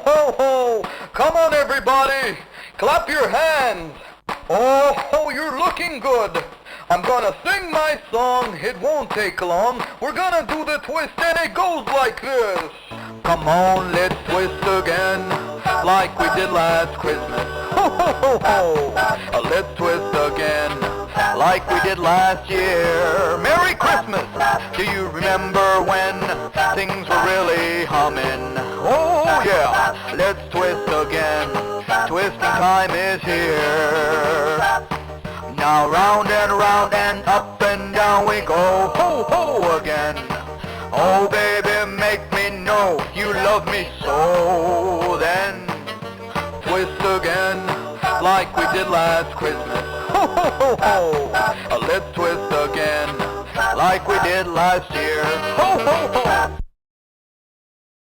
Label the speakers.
Speaker 1: ho, ho! Come on, everybody! Clap your hands! Oh, you're looking good! I'm gonna sing my song, it won't take long. We're gonna do the twist and it goes like this. Come on, let's twist again, like we did last Christmas. Ho, ho, ho, ho! Let's twist again, like we did last year. Merry Christmas! Do you remember when things were really humming? Oh yeah, let's twist again. Twisting time is here. Now round and up and down we go. Ho ho again. Oh baby, make me know you love me so. Then twist again, like we did last Christmas. Ho ho ho ho! Let's twist again, like we did last year. Ho ho ho!